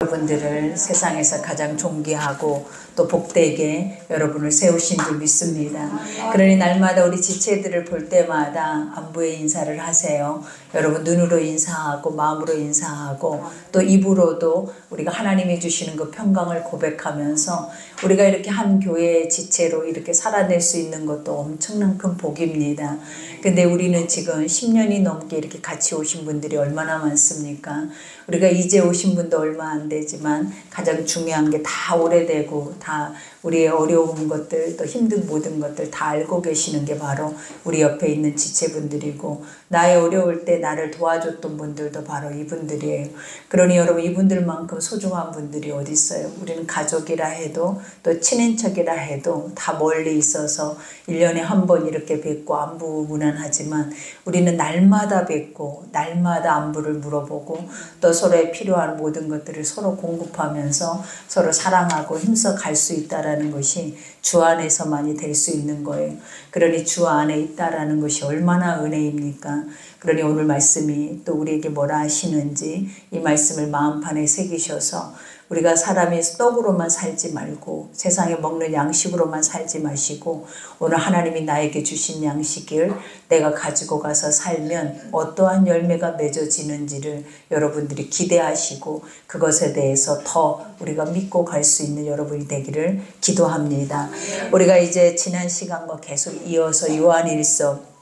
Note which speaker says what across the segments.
Speaker 1: 여러분들을 세상에서 가장 존귀하고 또 복되게 여러분을 세우신 줄 믿습니다. 그러니 날마다 우리 지체들을 볼 때마다 안부의 인사를 하세요. 여러분 눈으로 인사하고 마음으로 인사하고 또 입으로도 우리가 하나님이 주시는 그 평강을 고백하면서 우리가 이렇게 한 교회의 지체로 이렇게 살아낼 수 있는 것도 엄청난 큰 복입니다. 근데 우리는 지금 10년이 넘게 이렇게 같이 오신 분들이 얼마나 많습니까? 우리가 이제 오신 분도 얼마 안 되지만 가장 중요한 게 다 오래되고 다 우리의 어려운 것들 또 힘든 모든 것들 다 알고 계시는 게 바로 우리 옆에 있는 지체분들이고 나의 어려울 때 나를 도와줬던 분들도 바로 이분들이에요. 그러니 여러분 이분들만큼 소중한 분들이 어디 있어요? 우리는 가족이라 해도 또 친인척이라 해도 다 멀리 있어서 1년에 한 번 이렇게 뵙고 안부 무난하지만 우리는 날마다 뵙고 날마다 안부를 물어보고 또 서로의 필요한 모든 것들을 서로 공급하면서 서로 사랑하고 힘써 갈 수 있다라는 것이 주 안에서만이 될 수 있는 거예요. 그러니 주 안에 있다라는 것이 얼마나 은혜입니까? 그러니 오늘 말씀이 또 우리에게 뭐라 하시는지 이 말씀을 마음판에 새기셔서 우리가 사람이 떡으로만 살지 말고 세상에 먹는 양식으로만 살지 마시고 오늘 하나님이 나에게 주신 양식을 내가 가지고 가서 살면 어떠한 열매가 맺어지는지를 여러분들이 기대하시고 그것에 대해서 더 우리가 믿고 갈 수 있는 여러분이 되기를 기도합니다. 우리가 이제 지난 시간과 계속 이어서 요한일서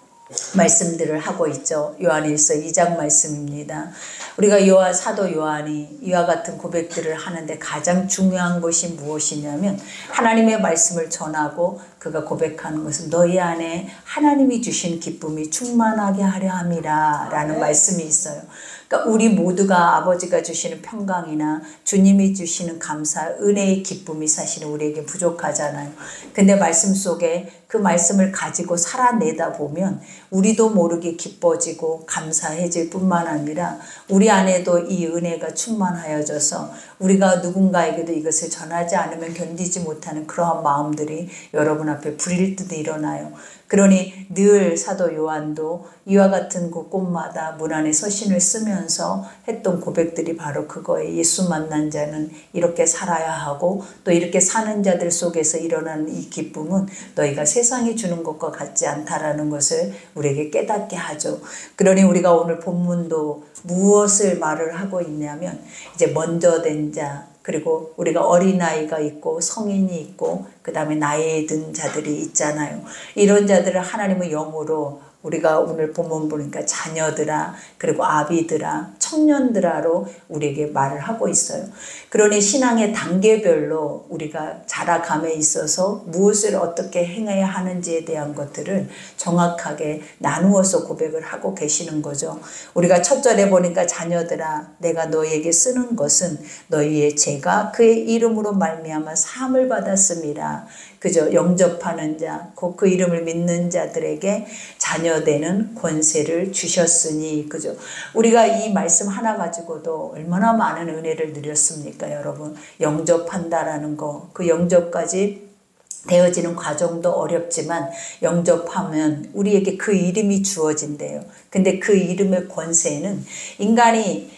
Speaker 1: 말씀들을 하고 있죠. 요한일서 2장 말씀입니다. 우리가 사도 요한이 이와 같은 고백들을 하는데 가장 중요한 것이 무엇이냐면 하나님의 말씀을 전하고 그가 고백하는 것은 너희 안에 하나님이 주신 기쁨이 충만하게 하려 함이라 라는 말씀이 있어요. 그러니까 우리 모두가 아버지가 주시는 평강이나 주님이 주시는 감사, 은혜의 기쁨이 사실은 우리에게 부족하잖아요. 근데 말씀 속에 그 말씀을 가지고 살아내다 보면 우리도 모르게 기뻐지고 감사해질 뿐만 아니라 우리 안에도 이 은혜가 충만하여져서 우리가 누군가에게도 이것을 전하지 않으면 견디지 못하는 그러한 마음들이 여러분 앞에 불일 듯 일어나요. 그러니 늘 사도 요한도 이와 같은 그 곳마다 문 안에 서신을 쓰면서 했던 고백들이 바로 그거예요. 예수 만난 자는 이렇게 살아야 하고 또 이렇게 사는 자들 속에서 일어나는 이 기쁨은 너희가 세상이 주는 것과 같지 않다라는 것을 우리에게 깨닫게 하죠. 그러니 우리가 오늘 본문도 무엇을 말을 하고 있냐면 이제 먼저 된 자 그리고 우리가 어린아이가 있고 성인이 있고 그 다음에 나이에 든 자들이 있잖아요. 이런 자들을 하나님의 영으로 우리가 오늘 본문 보니까 자녀들아 그리고 아비들아 청년들아로 우리에게 말을 하고 있어요. 그러니 신앙의 단계별로 우리가 자라감에 있어서 무엇을 어떻게 행해야 하는지에 대한 것들을 정확하게 나누어서 고백을 하고 계시는 거죠. 우리가 첫 절에 보니까 자녀들아 내가 너희에게 쓰는 것은 너희의 죄가 그의 이름으로 말미암아 사함을 받았음이라. 그저 영접하는 자, 곧 그 이름을 믿는 자들에게 자녀되는 권세를 주셨으니 그죠. 우리가 이 말씀 하나 가지고도 얼마나 많은 은혜를 누렸습니까, 여러분? 영접한다라는 거, 그 영접까지 되어지는 과정도 어렵지만 영접하면 우리에게 그 이름이 주어진대요. 근데 그 이름의 권세는 인간의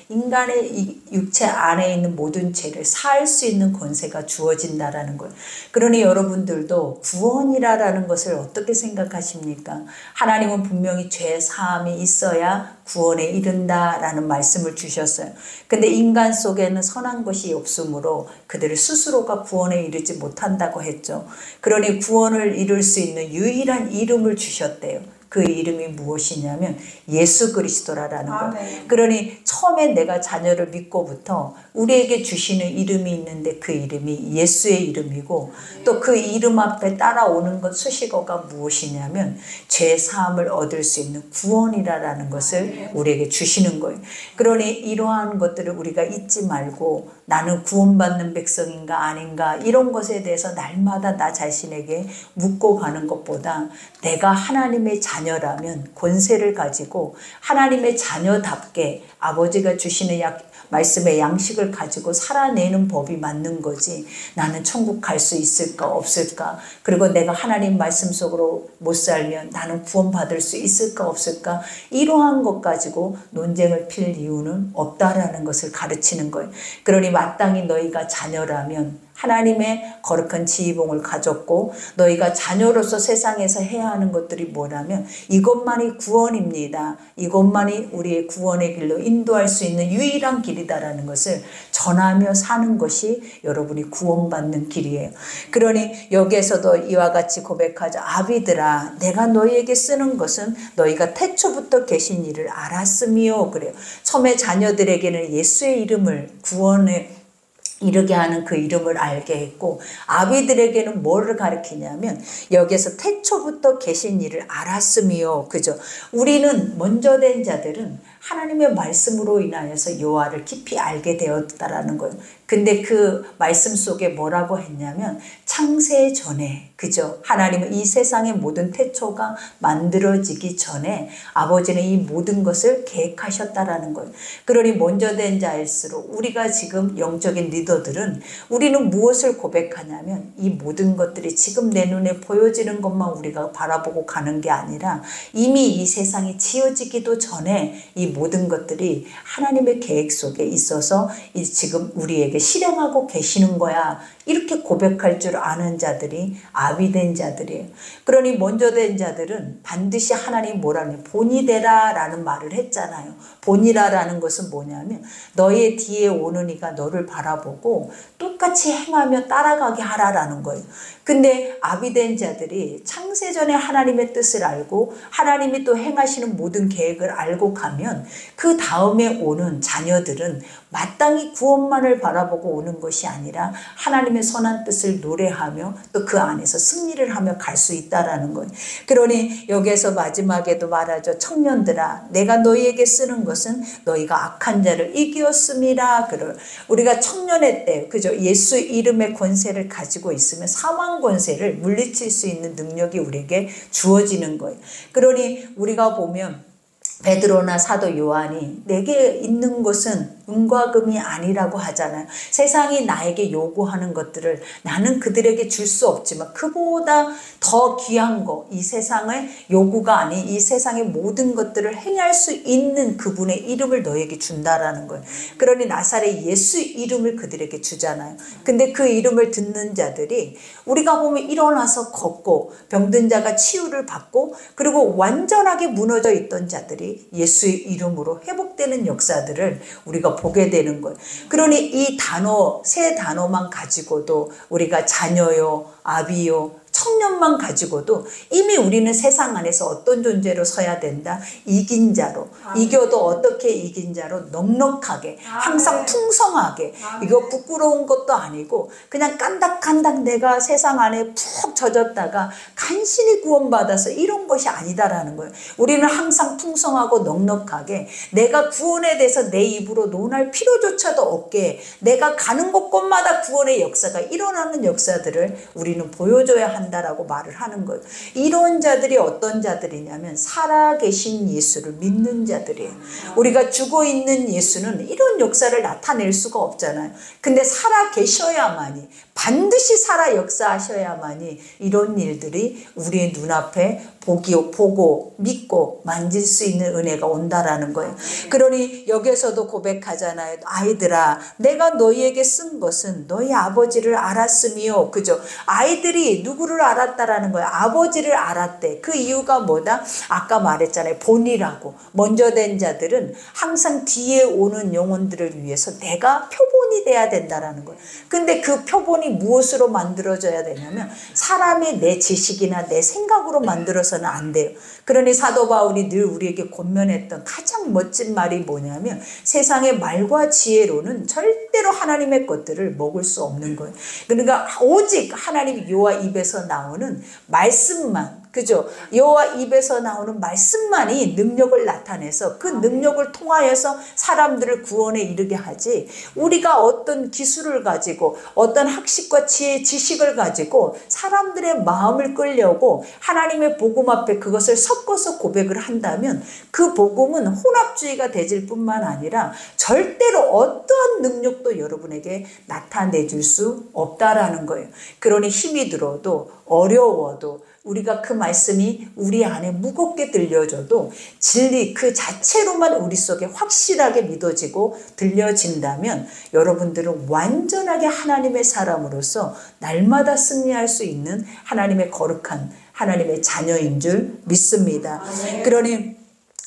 Speaker 1: 이 육체 안에 있는 모든 죄를 사할 수 있는 권세가 주어진다라는 거예요. 그러니 여러분들도 구원이라는 것을 어떻게 생각하십니까? 하나님은 분명히 죄 사함이 있어야 구원에 이른다라는 말씀을 주셨어요. 근데 인간 속에는 선한 것이 없으므로 그들을 스스로가 구원에 이르지 못한다고 했죠. 그러니 구원을 이룰 수 있는 유일한 이름을 주셨대요. 그 이름이 무엇이냐면 예수 그리스도라는 거예요. 그러니 처음에 내가 자녀를 믿고부터 우리에게 주시는 이름이 있는데 그 이름이 예수의 이름이고 또 그 이름 앞에 따라오는 것 수식어가 무엇이냐면 죄 사함을 얻을 수 있는 구원이라는 것을 우리에게 주시는 거예요. 그러니 이러한 것들을 우리가 잊지 말고 나는 구원받는 백성인가 아닌가 이런 것에 대해서 날마다 나 자신에게 묻고 가는 것보다 내가 하나님의 자녀라면 권세를 가지고 하나님의 자녀답게 아버지가 주시는 말씀의 양식을 가지고 살아내는 법이 맞는 거지. 나는 천국 갈 수 있을까 없을까? 그리고 내가 하나님 말씀 속으로 못 살면 나는 구원받을 수 있을까 없을까? 이러한 것 가지고 논쟁을 필 이유는 없다라는 것을 가르치는 거예요. 그러니 마땅히 너희가 자녀라면 하나님의 거룩한 지휘봉을 가졌고 너희가 자녀로서 세상에서 해야 하는 것들이 뭐라면 이것만이 구원입니다. 이것만이 우리의 구원의 길로 인도할 수 있는 유일한 길이다라는 것을 전하며 사는 것이 여러분이 구원받는 길이에요. 그러니 여기에서도 이와 같이 고백하자. 아비들아, 내가 너희에게 쓰는 것은 너희가 태초부터 계신 일을 알았음이요. 그래요. 처음에 자녀들에게는 예수의 이름을 구원에 이르게 하는 그 이름을 알게 했고, 아비들에게는 뭐를 가르치냐면 여기에서 태초부터 계신 일을 알았음이요. 그죠? 우리는 먼저 된 자들은 하나님의 말씀으로 인하여서 여호와를 깊이 알게 되었다라는 거예요. 근데 그 말씀 속에 뭐라고 했냐면 창세 전에, 그죠? 하나님은 이 세상의 모든 태초가 만들어지기 전에 아버지는 이 모든 것을 계획하셨다라는 거예요. 그러니 먼저 된 자일수록 우리가 지금 영적인 리더들은 우리는 무엇을 고백하냐면 이 모든 것들이 지금 내 눈에 보여지는 것만 우리가 바라보고 가는 게 아니라 이미 이 세상이 지어지기도 전에 이 모든 것들이 하나님의 계획 속에 있어서 지금 우리에게 실행하고 계시는 거야. 이렇게 고백할 줄 아는 자들이 아비된 자들이에요. 그러니 먼저 된 자들은 반드시 하나님 뭐라는 본이 되라 라는 말을 했잖아요. 본이라라는 것은 뭐냐면 너의 뒤에 오는 이가 너를 바라보고 똑같이 행하며 따라가게 하라라는 거예요. 근데 아비된 자들이 창세전에 하나님의 뜻을 알고 하나님이 또 행하시는 모든 계획을 알고 가면 그 다음에 오는 자녀들은 마땅히 구원만을 바라보고 오는 것이 아니라 하나님의 선한 뜻을 노래하며 또 그 안에서 승리를 하며 갈 수 있다라는 거예요. 그러니 여기에서 마지막에도 말하죠. 청년들아, 내가 너희에게 쓰는 것은 너희가 악한 자를 이기었음이라. 우리가 청년의 때, 그죠? 예수 이름의 권세를 가지고 있으면 사망 권세를 물리칠 수 있는 능력이 우리에게 주어지는 거예요. 그러니 우리가 보면 베드로나 사도 요한이 내게 있는 것은 은과 금이 아니라고 하잖아요. 세상이 나에게 요구하는 것들을 나는 그들에게 줄 수 없지만 그보다 더 귀한 거, 이 세상의 요구가 아닌 이 세상의 모든 것들을 행할 수 있는 그분의 이름을 너에게 준다라는 거예요. 그러니 나사렛 예수 이름을 그들에게 주잖아요. 근데 그 이름을 듣는 자들이 우리가 보면 일어나서 걷고 병든 자가 치유를 받고 그리고 완전하게 무너져 있던 자들이 예수의 이름으로 회복되는 역사들을 우리가 보게 되는 거예요. 그러니 이 단어, 세 단어만 가지고도 우리가 자녀요, 아비요, 청년만 가지고도 이미 우리는 세상 안에서 어떤 존재로 서야 된다? 이긴 자로. 이겨도 어떻게 이긴 자로? 넉넉하게, 항상 풍성하게. 이거 부끄러운 것도 아니고 그냥 깐닥깐닥 내가 세상 안에 푹 젖었다가 간신히 구원받아서 이런 것이 아니다라는 거예요. 우리는 항상 풍성하고 넉넉하게 내가 구원에 대해서 내 입으로 논할 필요조차도 없게 내가 가는 곳곳마다 구원의 역사가 일어나는 역사들을 우리는 보여줘야 한다라고 말을 하는 거예요. 이런 자들이 어떤 자들이냐면 살아계신 예수를 믿는 자들이에요. 우리가 죽어 있는 예수는 이런 역사를 나타낼 수가 없잖아요. 근데 살아계셔야만이, 반드시 살아 역사하셔야만이 이런 일들이 우리의 눈앞에 보고 믿고 만질 수 있는 은혜가 온다라는 거예요. 그러니 여기서도 고백하잖아요. 아이들아, 내가 너희에게 쓴 것은 너희 아버지를 알았음이요. 그죠? 아이들이 누구를 알았다라는 거예요. 아버지를 알았대. 그 이유가 뭐다? 아까 말했잖아요. 본이라고. 먼저 된 자들은 항상 뒤에 오는 영혼들을 위해서 내가 표본이 돼야 된다라는 거예요. 근데 그 표본이 무엇으로 만들어져야 되냐면 사람의 내 지식이나 내 생각으로 만들어서는 안 돼요. 그러니 사도 바울이 늘 우리에게 권면했던 가장 멋진 말이 뭐냐면 세상의 말과 지혜로는 절대로 하나님의 것들을 먹을 수 없는 거예요. 그러니까 오직 하나님 여호와 입에서 나오는 말씀만, 그죠? 여호와 입에서 나오는 말씀만이 능력을 나타내서 그 능력을 통하여서 사람들을 구원에 이르게 하지, 우리가 어떤 기술을 가지고 어떤 학식과 지혜, 지식을 가지고 사람들의 마음을 끌려고 하나님의 복음 앞에 그것을 섞어서 고백을 한다면 그 복음은 혼합주의가 되질 뿐만 아니라 절대로 어떠한 능력도 여러분에게 나타내 줄 수 없다라는 거예요. 그러니 힘이 들어도 어려워도 우리가 그 말씀이 우리 안에 무겁게 들려져도 진리 그 자체로만 우리 속에 확실하게 믿어지고 들려진다면 여러분들은 완전하게 하나님의 사람으로서 날마다 승리할 수 있는 하나님의 거룩한 하나님의 자녀인 줄 믿습니다. 그러니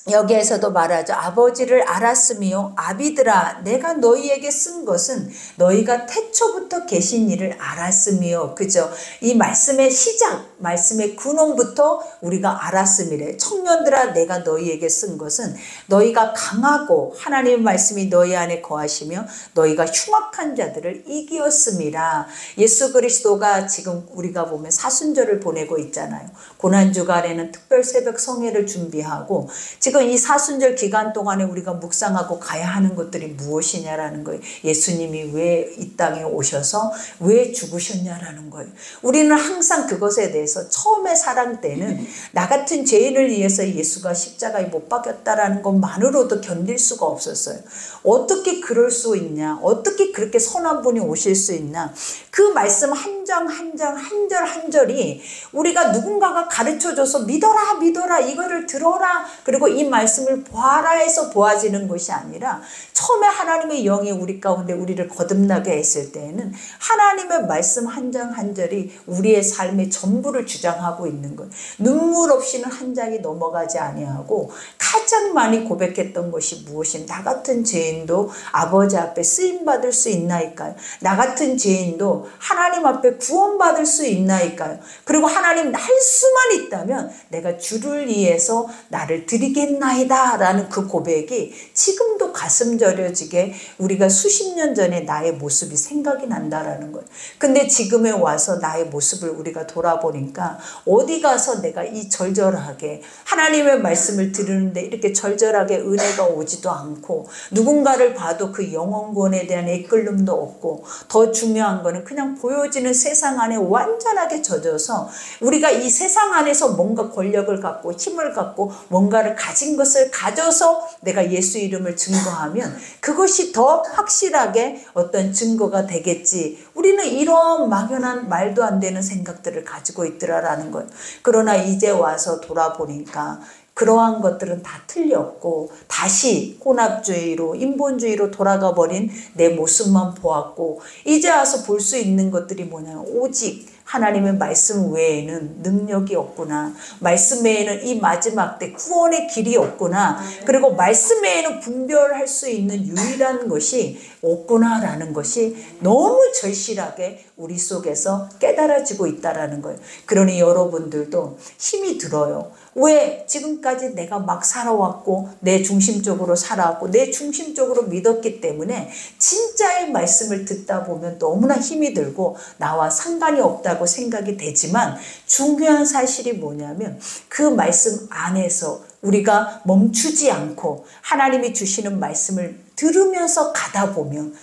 Speaker 1: 여기에서도 말하죠. 아버지를 알았으며 아비들아 내가 너희에게 쓴 것은 너희가 태초부터 계신 이를 알았으며, 그죠? 이 말씀의 시작, 말씀의 근원부터 우리가 알았음이래. 청년들아 내가 너희에게 쓴 것은 너희가 강하고 하나님의 말씀이 너희 안에 거하시며 너희가 흉악한 자들을 이기었음이라. 예수 그리스도가 지금 우리가 보면 사순절을 보내고 있잖아요. 고난주간에는 특별 새벽 성회를 준비하고 지금 이 사순절 기간 동안에 우리가 묵상하고 가야 하는 것들이 무엇이냐라는 거예요. 예수님이 왜 이 땅에 오셔서 왜 죽으셨냐라는 거예요. 우리는 항상 그것에 대해서 처음에 사랑 때는 나 같은 죄인을 위해서 예수가 십자가에 못 박혔다라는 것만으로도 견딜 수가 없었어요. 어떻게 그럴 수 있냐, 어떻게 그렇게 선한 분이 오실 수 있나. 그 말씀 한 장 한 장 한 절 한 절이 우리가 누군가가 가르쳐줘서 믿어라 믿어라 이거를 들어라 그리고 이 말씀을 보아라 해서 보아지는 것이 아니라 처음에 하나님의 영이 우리 가운데 우리를 거듭나게 했을 때에는 하나님의 말씀 한 장 한 절이 우리의 삶의 전부를 주장하고 있는 거예요. 눈물 없이는 한 장이 넘어가지 아니하고 가장 많이 고백했던 것이 무엇인, 나 같은 죄인도 아버지 앞에 쓰임받을 수 있나이까요? 나 같은 죄인도 하나님 앞에 구원받을 수 있나이까요? 그리고 하나님 할 수만 있다면 내가 주를 위해서 나를 드리겠나이다 라는 그 고백이 지금도 가슴 저려지게 우리가 수십 년 전에 나의 모습이 생각이 난다라는 거예요. 근데 지금에 와서 나의 모습을 우리가 돌아보니까 어디 가서 내가 이 절절하게 하나님의 말씀을 들으는데 이렇게 절절하게 은혜가 오지도 않고 누군가를 봐도 그 영혼권에 대한 이끌림도 없고 더 중요한 거는 그냥 보여지는 세상 안에 완전하게 젖어서 우리가 이 세상 안에서 뭔가 권력을 갖고 힘을 갖고 뭔가를 가진 것을 가져서 내가 예수 이름을 증거하면 그것이 더 확실하게 어떤 증거가 되겠지. 우리는 이런 막연한 말도 안 되는 생각들을 가지고 있더라라는 거예요. 그러나 이제 와서 돌아보니까 그러한 것들은 다 틀렸고 다시 혼합주의로 인본주의로 돌아가 버린 내 모습만 보았고 이제 와서 볼 수 있는 것들이 뭐냐, 오직 하나님의 말씀 외에는 능력이 없구나. 말씀 외에는 이 마지막 때 구원의 길이 없구나. 그리고 말씀 외에는 분별할 수 있는 유일한 것이 없구나라는 것이 너무 절실하게 우리 속에서 깨달아지고 있다라는 거예요. 그러니 여러분들도 힘이 들어요. 왜? 지금까지 내가 막 살아왔고 내 중심적으로 살아왔고 내 중심적으로 믿었기 때문에 진짜의 말씀을 듣다 보면 너무나 힘이 들고 나와 상관이 없다고 생각이 되지만 중요한 사실이 뭐냐면 그 말씀 안에서 우리가 멈추지 않고 하나님이 주시는 말씀을 들으면서 가다 보면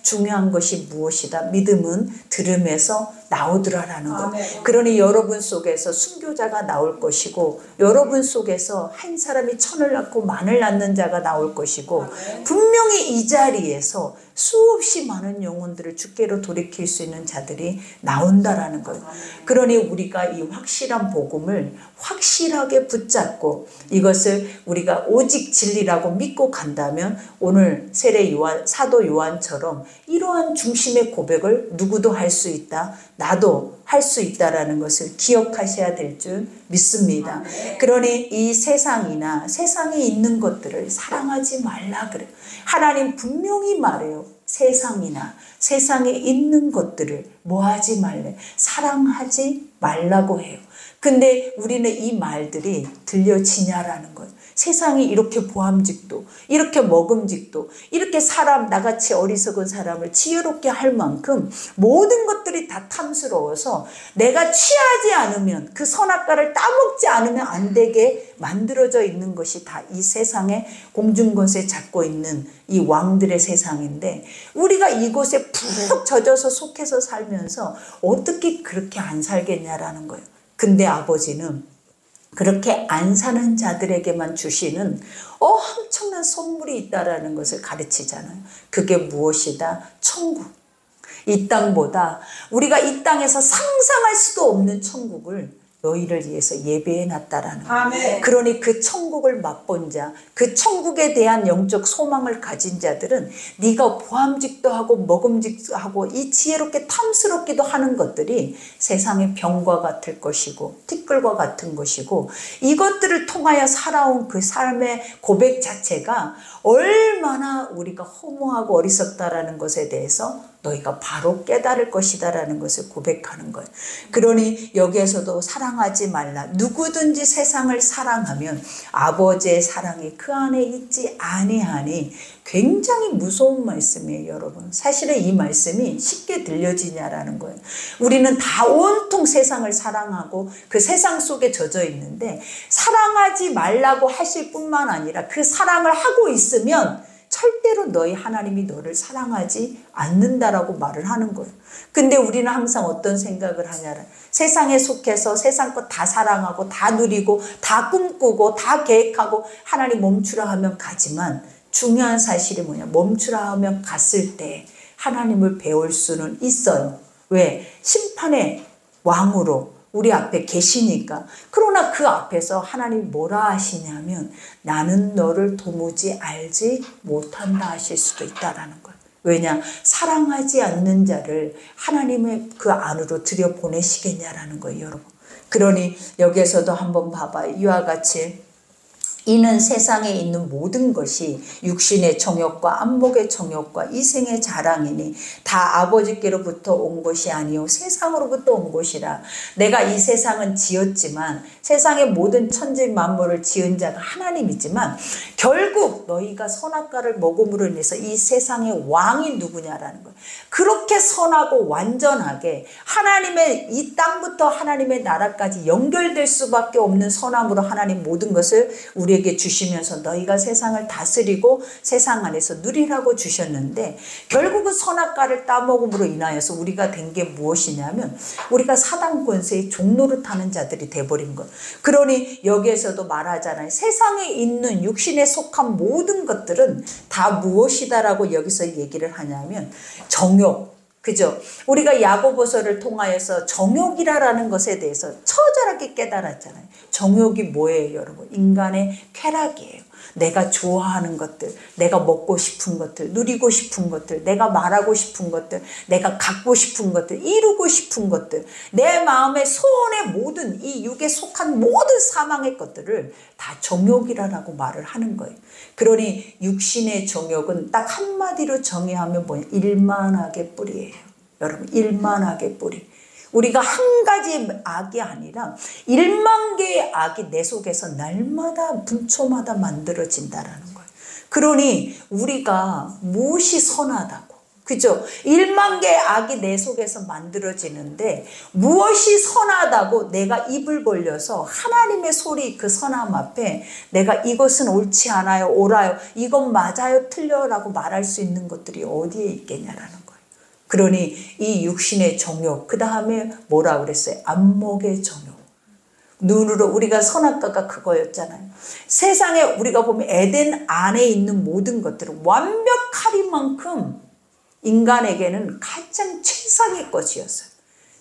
Speaker 1: 중요한 것이 무엇이다. 믿음은 들으면서 나오더라라는 것. 그러니 여러분 속에서 순교자가 나올 것이고 여러분 속에서 한 사람이 천을 낳고 만을 낳는 자가 나올 것이고 분명히 이 자리에서 수없이 많은 영혼들을 주께로 돌이킬 수 있는 자들이 나온다라는 거예요. 그러니 우리가 이 확실한 복음을 확실하게 붙잡고 이것을 우리가 오직 진리라고 믿고 간다면 오늘 세례 요한, 사도 요한처럼 이러한 중심의 고백을 누구도 할 수 있다. 나도 할 수 있다라는 것을 기억하셔야 될 줄 믿습니다. 그러니 이 세상이나 세상에 있는 것들을 사랑하지 말라 그래요. 하나님 분명히 말해요. 세상이나 세상에 있는 것들을 뭐하지 말래? 사랑하지 말라고 해요. 근데 우리는 이 말들이 들려지냐라는 거예요. 세상이 이렇게 보암직도, 이렇게 먹음직도, 이렇게 사람, 나같이 어리석은 사람을 지혜롭게 할 만큼 모든 것들이 다 탐스러워서 내가 취하지 않으면, 그 선악과를 따먹지 않으면 안 되게 만들어져 있는 것이 다 이 세상의 공중권세 잡고 있는 이 왕들의 세상인데, 우리가 이곳에 푹 젖어서 속해서 살면서 어떻게 그렇게 안 살겠냐라는 거예요. 근데 아버지는 그렇게 안 사는 자들에게만 주시는 엄청난 선물이 있다라는 것을 가르치잖아요. 그게 무엇이다? 천국. 이 땅보다 우리가 이 땅에서 상상할 수도 없는 천국을 너희를 위해서 예배해 놨다라는 거예요. 그러니 그 천국을 맛본 자, 그 천국에 대한 영적 소망을 가진 자들은 네가 보암직도 하고 먹음직도 하고 이 지혜롭게 탐스럽기도 하는 것들이 세상의 병과 같을 것이고 티끌과 같은 것이고, 이것들을 통하여 살아온 그 삶의 고백 자체가 얼마나 우리가 허무하고 어리석다라는 것에 대해서 너희가 바로 깨달을 것이다라는 것을 고백하는 거예요. 그러니 여기에서도 사랑하지 말라. 누구든지 세상을 사랑하면 아버지의 사랑이 그 안에 있지 아니하니. 굉장히 무서운 말씀이에요, 여러분. 사실은 이 말씀이 쉽게 들려지냐라는 거예요. 우리는 다 온통 세상을 사랑하고 그 세상 속에 젖어 있는데, 사랑하지 말라고 하실 뿐만 아니라 그 사랑을 하고 있으면 절대로 너희 하나님이 너를 사랑하지 않는다라고 말을 하는 거예요. 근데 우리는 항상 어떤 생각을 하냐라, 세상에 속해서 세상 것 다 사랑하고 다 누리고 다 꿈꾸고 다 계획하고 하나님 멈추라 하면 가지만, 중요한 사실이 뭐냐, 멈추라 하면 갔을 때 하나님을 배울 수는 있어요. 왜? 심판의 왕으로 우리 앞에 계시니까. 그러나 그 앞에서 하나님 뭐라 하시냐면, 나는 너를 도무지 알지 못한다 하실 수도 있다라는 거예요. 왜냐? 사랑하지 않는 자를 하나님의 그 안으로 들여보내시겠냐라는 거예요, 여러분. 그러니 여기에서도 한번 봐봐요. 이와 같이 이는 세상에 있는 모든 것이 육신의 정욕과 안목의 정욕과 이생의 자랑이니 다 아버지께로부터 온 것이 아니요 세상으로부터 온 것이라. 내가 이 세상은 지었지만, 세상의 모든 천지 만물을 지은 자가 하나님이지만, 결국 너희가 선악과를 먹음으로 인해서 이 세상의 왕이 누구냐라는 거예요. 그렇게 선하고 완전하게 하나님의 이 땅부터 하나님의 나라까지 연결될 수밖에 없는 선함으로 하나님 모든 것을 우리에게 주시면서 너희가 세상을 다스리고 세상 안에서 누리라고 주셨는데, 결국은 선악과를 따먹음으로 인하여서 우리가 된 게 무엇이냐면, 우리가 사단 권세의 종노릇하는 자들이 돼버린 것. 그러니 여기에서도 말하잖아요. 세상에 있는 육신에 속한 모든 것들은 다 무엇이다라고 여기서 얘기를 하냐면 정욕. 그죠? 우리가 야고보서를 통하여서 정욕이라는 것에 대해서 처절하게 깨달았잖아요. 정욕이 뭐예요, 여러분? 인간의 쾌락이에요. 내가 좋아하는 것들, 내가 먹고 싶은 것들, 누리고 싶은 것들, 내가 말하고 싶은 것들, 내가 갖고 싶은 것들, 이루고 싶은 것들, 내 마음의 소원의 모든 이 육에 속한 모든 사망의 것들을 다 정욕이라고 말을 하는 거예요. 그러니 육신의 정욕은 딱 한마디로 정의하면 뭐냐? 일만하게 뿌리예요. 여러분, 일만하게 뿌리. 우리가 한 가지 악이 아니라 1만 개의 악이 내 속에서 날마다 분초마다 만들어진다라는 거예요. 그러니 우리가 무엇이 선하다고, 그죠? 1만 개의 악이 내 속에서 만들어지는데, 무엇이 선하다고 내가 입을 벌려서 하나님의 소리, 그 선함 앞에 내가 이것은 옳지 않아요, 옳아요, 이건 맞아요, 틀려라고 말할 수 있는 것들이 어디에 있겠냐라는 거예요. 그러니 이 육신의 정욕, 그 다음에 뭐라 그랬어요? 안목의 정욕. 눈으로, 우리가 선악과가 그거였잖아요. 세상에 우리가 보면 에덴 안에 있는 모든 것들은 완벽하리만큼 인간에게는 가장 최상의 것이었어요.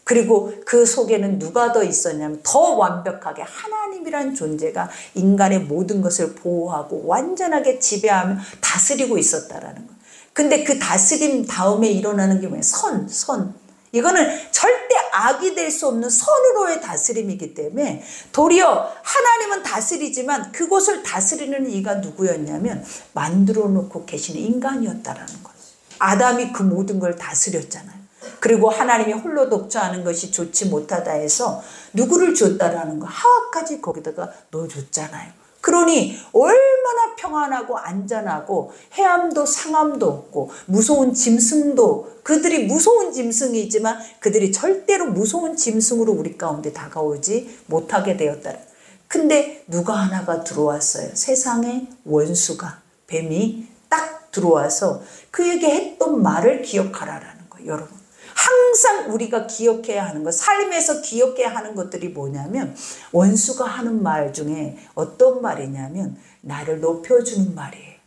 Speaker 1: 그리고 그 속에는 누가 더 있었냐면, 더 완벽하게 하나님이란 존재가 인간의 모든 것을 보호하고 완전하게 지배하며 다스리고 있었다라는 거예요. 근데 그 다스림 다음에 일어나는 게 뭐예요? 선. 이거는 절대 악이 될 수 없는 선으로의 다스림이기 때문에, 도리어 하나님은 다스리지만 그곳을 다스리는 이가 누구였냐면 만들어 놓고 계시는 인간이었다라는 거예요. 아담이 그 모든 걸 다스렸잖아요. 그리고 하나님이 홀로 독주하는 것이 좋지 못하다 해서 누구를 줬다라는 거? 하와까지 거기다가 넣어줬잖아요. 그러니 얼마나 평안하고 안전하고 해함도 상함도 없고 무서운 짐승도, 그들이 무서운 짐승이지만 그들이 절대로 무서운 짐승으로 우리 가운데 다가오지 못하게 되었다. 근데 누가 하나가 들어왔어요. 세상의 원수가, 뱀이 딱 들어와서 그에게 했던 말을 기억하라라는 거예요. 여러분, 항상 우리가 기억해야 하는 것, 삶에서 기억해야 하는 것들이 뭐냐면, 원수가 하는 말 중에 어떤 말이냐면 나를 높여주는 말이에요.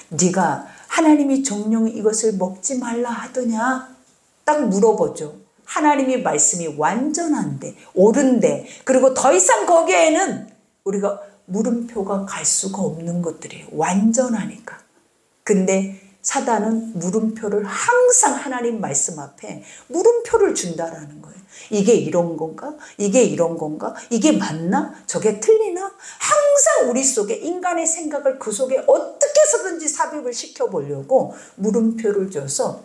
Speaker 1: 네가 하나님이 정령 이것을 먹지 말라 하더냐? 딱 물어보죠. 하나님의 말씀이 완전한데, 옳은데, 그리고 더 이상 거기에는 우리가 물음표가 갈 수가 없는 것들이에요. 완전하니까. 근데 사단은 물음표를 항상 하나님 말씀 앞에 물음표를 준다라는 거예요. 이게 이런 건가? 이게 이런 건가? 이게 맞나? 저게 틀리나? 항상 우리 속에 인간의 생각을 그 속에 어떻게 해서든지 삽입을 시켜보려고 물음표를 줘서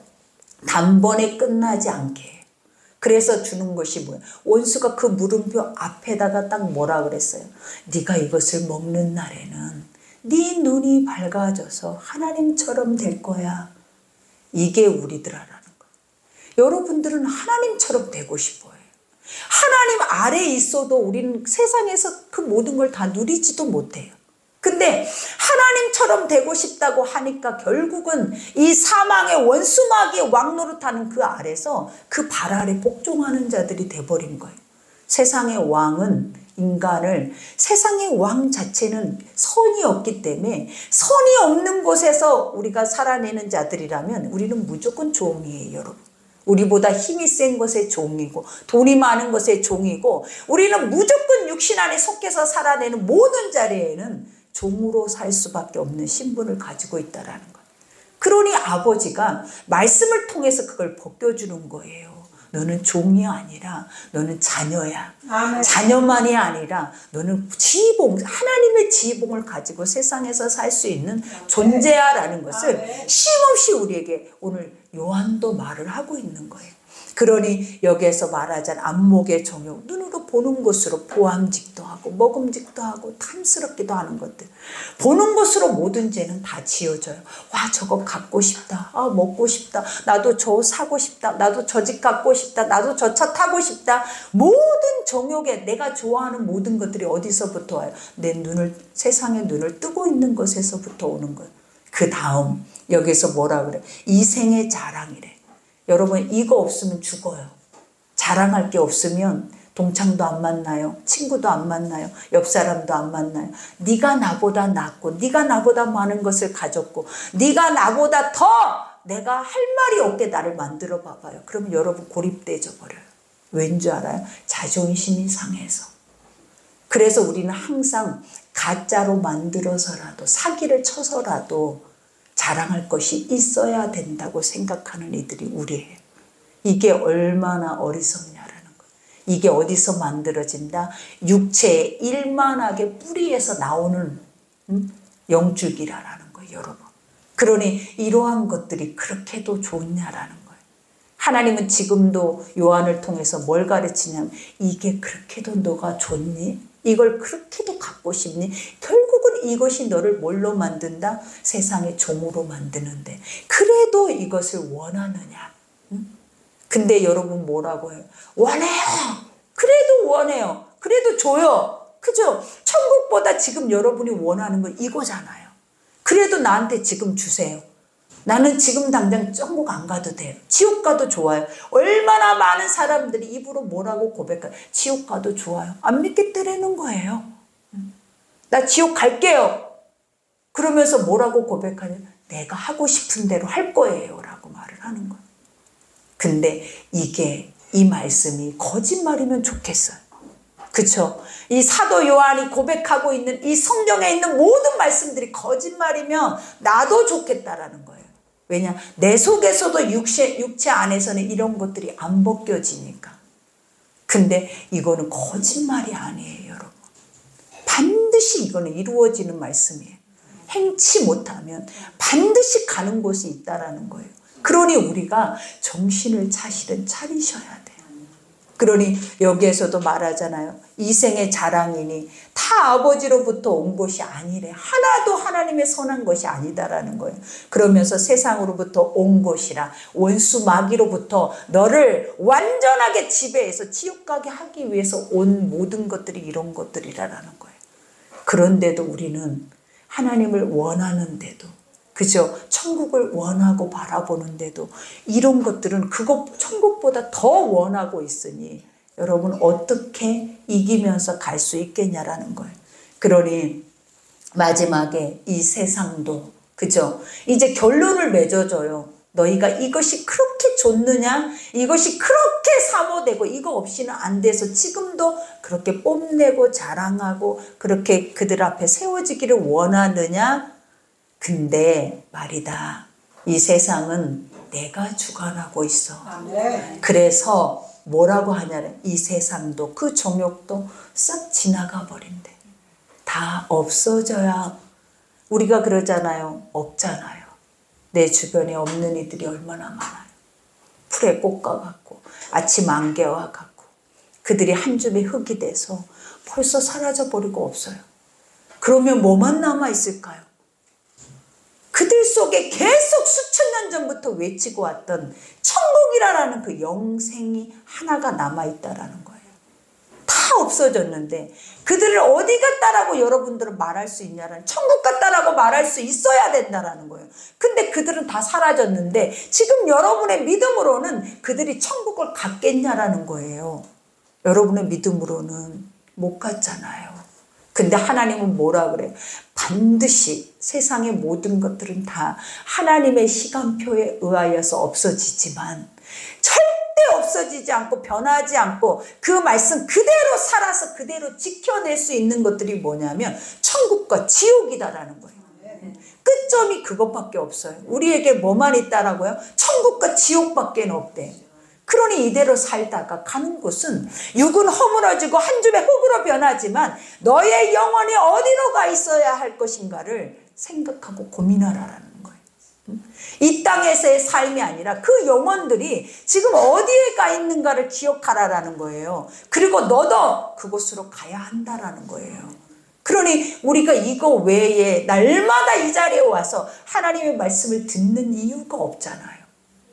Speaker 1: 단번에 끝나지 않게 해요. 그래서 주는 것이 뭐야? 원수가 그 물음표 앞에다가 딱 뭐라 그랬어요? 네가 이것을 먹는 날에는 네 눈이 밝아져서 하나님처럼 될 거야. 이게 우리들아라는 거예요. 여러분들은 하나님처럼 되고 싶어요. 하나님 아래에 있어도 우리는 세상에서 그 모든 걸 다 누리지도 못해요. 근데 하나님처럼 되고 싶다고 하니까 결국은 이 사망의 원수마귀의 왕노릇하는 그 아래서 그 발 아래 복종하는 자들이 돼버린 거예요. 세상의 왕은 인간을, 세상의 왕 자체는 선이 없기 때문에 선이 없는 곳에서 우리가 살아내는 자들이라면 우리는 무조건 종이에요, 여러분. 우리보다 힘이 센 것의 종이고 돈이 많은 것의 종이고, 우리는 무조건 육신 안에 속해서 살아내는 모든 자리에는 종으로 살 수밖에 없는 신분을 가지고 있다라는 거예요. 그러니 아버지가 말씀을 통해서 그걸 벗겨주는 거예요. 너는 종이 아니라 너는 자녀야. 아멘. 자녀만이 아니라 너는 지휘봉, 하나님의 지휘봉을 가지고 세상에서 살 수 있는 존재야라는 것을 쉼없이 우리에게 오늘 요한도 말을 하고 있는 거예요. 그러니 여기에서 말하자면 안목의 정욕, 눈으로 보는 것으로 보암직도 하고 먹음직도 하고 탐스럽기도 하는 것들, 보는 것으로 모든 죄는 다 지어져요. 와, 저거 갖고 싶다. 아, 먹고 싶다. 나도 저 사고 싶다. 나도 저 집 갖고 싶다. 나도 저 차 타고 싶다. 모든 정욕에 내가 좋아하는 모든 것들이 어디서부터 와요? 내 눈을, 세상의 눈을 뜨고 있는 것에서부터 오는 거예요. 그 다음 여기서 뭐라 그래? 이생의 자랑이래. 여러분, 이거 없으면 죽어요. 자랑할 게 없으면 동창도 안 만나요. 친구도 안 만나요. 옆 사람도 안 만나요. 네가 나보다 낫고 네가 나보다 많은 것을 가졌고 네가 나보다 더 내가 할 말이 없게 나를 만들어 봐봐요. 그러면 여러분 고립되져 버려요. 왠지 알아요? 자존심이 상해서. 그래서 우리는 항상 가짜로 만들어서라도, 사기를 쳐서라도 자랑할 것이 있어야 된다고 생각하는 이들이 우리예요. 이게 얼마나 어리석냐라는 거예요. 이게 어디서 만들어진다? 육체의 일만하게 뿌리에서 나오는 영줄기라는 거예요, 여러분. 그러니 이러한 것들이 그렇게도 좋냐라는 거예요. 하나님은 지금도 요한을 통해서 뭘 가르치냐면, 이게 그렇게도 너가 좋니? 이걸 그렇게도 갖고 싶니? 결국은 이것이 너를 뭘로 만든다? 세상의 종으로 만드는데, 그래도 이것을 원하느냐? 근데 여러분 뭐라고 해요? 원해요. 그래도 원해요. 그래도 줘요. 그죠? 천국보다 지금 여러분이 원하는 건 이거잖아요. 그래도 나한테 지금 주세요. 나는 지금 당장 천국 안 가도 돼요. 지옥 가도 좋아요. 얼마나 많은 사람들이 입으로 뭐라고 고백해요. 지옥 가도 좋아요. 안 믿겠다라는 거예요. 나 지옥 갈게요. 그러면서 뭐라고 고백하냐? 내가 하고 싶은 대로 할 거예요 라고 말을 하는 거예요. 근데 이게, 이 말씀이 거짓말이면 좋겠어요. 그쵸? 이 사도 요한이 고백하고 있는 이 성경에 있는 모든 말씀들이 거짓말이면 나도 좋겠다라는 거예요. 왜냐? 내 속에서도 육체 안에서는 이런 것들이 안 벗겨지니까. 근데 이거는 거짓말이 아니에요, 여러분. 반드시 이거는 이루어지는 말씀이에요. 행치 못하면 반드시 가는 곳이 있다라는 거예요. 그러니 우리가 정신을 사실은 차리셔야 돼요. 그러니 여기에서도 말하잖아요. 이생의 자랑이니 다 아버지로부터 온 것이 아니래. 하나도 하나님의 선한 것이 아니다라는 거예요. 그러면서 세상으로부터 온 것이라, 원수 마귀로부터 너를 완전하게 지배해서 지옥 가게 하기 위해서 온 모든 것들이 이런 것들이라는 거예요. 그런데도 우리는 하나님을 원하는데도, 그죠? 천국을 원하고 바라보는데도 이런 것들은 그것 천국보다 더 원하고 있으니 여러분 어떻게 이기면서 갈 수 있겠냐라는 거예요. 그러니 마지막에 이 세상도, 그죠? 이제 결론을 맺어줘요. 너희가 이것이 그렇게 좋느냐? 이것이 그렇게 사모되고 이거 없이는 안 돼서 지금도 그렇게 뽐내고 자랑하고 그렇게 그들 앞에 세워지기를 원하느냐? 근데 말이다. 이 세상은 내가 주관하고 있어. 그래서 뭐라고 하냐면 이 세상도 그 정욕도 싹 지나가 버린대. 다 없어져야. 우리가 그러잖아요. 없잖아요. 내 주변에 없는 이들이 얼마나 많아요. 풀의 꽃과 같고 아침 안개와 같고 그들이 한 줌의 흙이 돼서 벌써 사라져 버리고 없어요. 그러면 뭐만 남아 있을까요? 그들 속에 계속 수천 년 전부터 외치고 왔던 천국이라는 그 영생이 하나가 남아있다라는 거예요. 다 없어졌는데 그들을 어디 갔다라고 여러분들은 말할 수 있냐라는, 천국 갔다라고 말할 수 있어야 된다라는 거예요. 근데 그들은 다 사라졌는데 지금 여러분의 믿음으로는 그들이 천국을 갔겠냐라는 거예요. 여러분의 믿음으로는 못 갔잖아요. 근데 하나님은 뭐라 그래요? 반드시 세상의 모든 것들은 다 하나님의 시간표에 의하여서 없어지지만 절대 없어지지 않고 변하지 않고 그 말씀 그대로 살아서 그대로 지켜낼 수 있는 것들이 뭐냐면 천국과 지옥이다라는 거예요. 끝점이 그것밖에 없어요. 우리에게 뭐만 있다라고요? 천국과 지옥밖에 없대요. 그러니 이대로 살다가 가는 곳은 육은 허물어지고 한 줌의 흙으로 변하지만 너의 영혼이 어디로 가 있어야 할 것인가를 생각하고 고민하라는 거예요. 이 땅에서의 삶이 아니라 그 영혼들이 지금 어디에 가 있는가를 기억하라라는 거예요. 그리고 너도 그곳으로 가야 한다라는 거예요. 그러니 우리가 이거 외에 날마다 이 자리에 와서 하나님의 말씀을 듣는 이유가 없잖아요.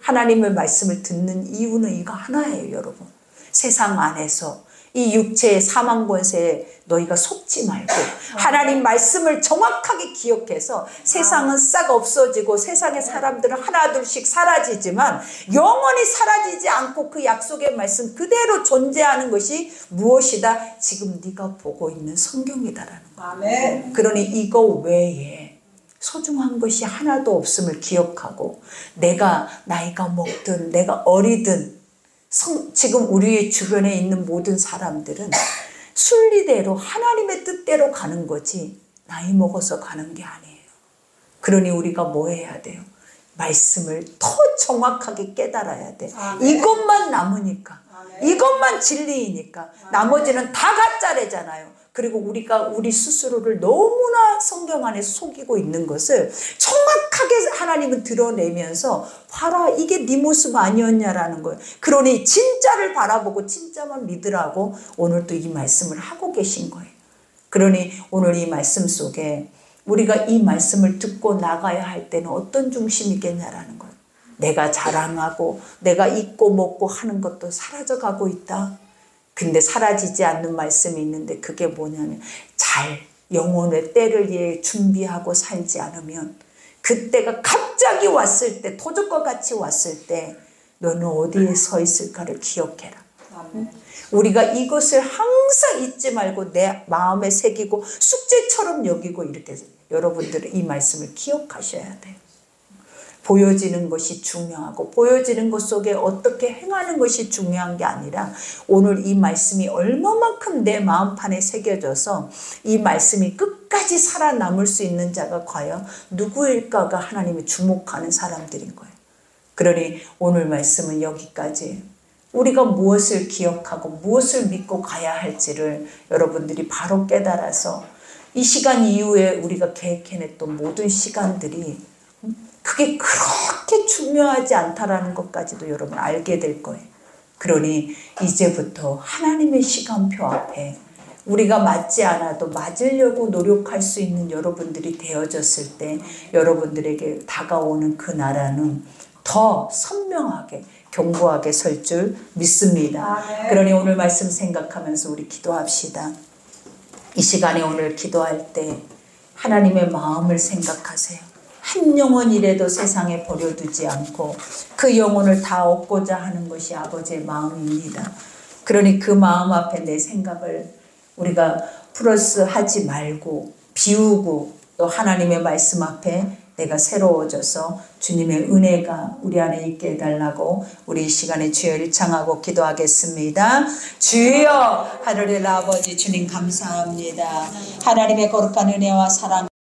Speaker 1: 하나님의 말씀을 듣는 이유는 이거 하나예요, 여러분. 세상 안에서 이 육체의 사망 권세에 너희가 속지 말고 하나님 말씀을 정확하게 기억해서 세상은 싹 없어지고 세상의 사람들은 하나둘씩 사라지지만 영원히 사라지지 않고 그 약속의 말씀 그대로 존재하는 것이 무엇이다? 지금 네가 보고 있는 성경이다라는 거예요. 아멘. 그러니 이거 외에 소중한 것이 하나도 없음을 기억하고 내가 나이가 먹든 내가 어리든 지금 우리의 주변에 있는 모든 사람들은 순리대로 하나님의 뜻대로 가는 거지 나이 먹어서 가는 게 아니에요. 그러니 우리가 뭐 해야 돼요? 말씀을 더 정확하게 깨달아야 돼. 이것만 남으니까. 이것만 진리이니까. 나머지는 다 가짜래잖아요. 그리고 우리가 우리 스스로를 너무나 성경 안에 속이고 있는 것을 정확하게 하나님은 드러내면서 봐라 이게 네 모습 아니었냐라는 거예요. 그러니 진짜를 바라보고 진짜만 믿으라고 오늘 또 이 말씀을 하고 계신 거예요. 그러니 오늘 이 말씀 속에 우리가 이 말씀을 듣고 나가야 할 때는 어떤 중심이겠냐라는 거예요. 내가 자랑하고 내가 입고 먹고 하는 것도 사라져가고 있다. 근데 사라지지 않는 말씀이 있는데 그게 뭐냐면 잘 영혼의 때를 위해 준비하고 살지 않으면 그때가 갑자기 왔을 때 도적과 같이 왔을 때 너는 어디에 서 있을까를 기억해라. 우리가 이것을 항상 잊지 말고 내 마음에 새기고 숙제처럼 여기고 이렇게 여러분들은 이 말씀을 기억하셔야 돼요. 보여지는 것이 중요하고 보여지는 것 속에 어떻게 행하는 것이 중요한 게 아니라 오늘 이 말씀이 얼마만큼 내 마음판에 새겨져서 이 말씀이 끝까지 살아남을 수 있는 자가 과연 누구일까가 하나님이 주목하는 사람들인 거예요. 그러니 오늘 말씀은 여기까지 우리가 무엇을 기억하고 무엇을 믿고 가야 할지를 여러분들이 바로 깨달아서 이 시간 이후에 우리가 계획해냈던 모든 시간들이 그게 그렇게 중요하지 않다라는 것까지도 여러분 알게 될 거예요. 그러니 이제부터 하나님의 시간표 앞에 우리가 맞지 않아도 맞으려고 노력할 수 있는 여러분들이 되어졌을 때 여러분들에게 다가오는 그 나라는 더 선명하게 견고하게 설 줄 믿습니다. 그러니 오늘 말씀 생각하면서 우리 기도합시다. 이 시간에 오늘 기도할 때 하나님의 마음을 생각하세요. 한 영혼이라도 세상에 버려두지 않고 그 영혼을 다 얻고자 하는 것이 아버지의 마음입니다. 그러니 그 마음 앞에 내 생각을 우리가 플러스 하지 말고 비우고 또 하나님의 말씀 앞에 내가 새로워져서 주님의 은혜가 우리 안에 있게 해달라고 우리 이 시간에 주여를 청하고 기도하겠습니다. 주여 하늘의 아버지 주님 감사합니다. 하나님의 거룩한 은혜와 사랑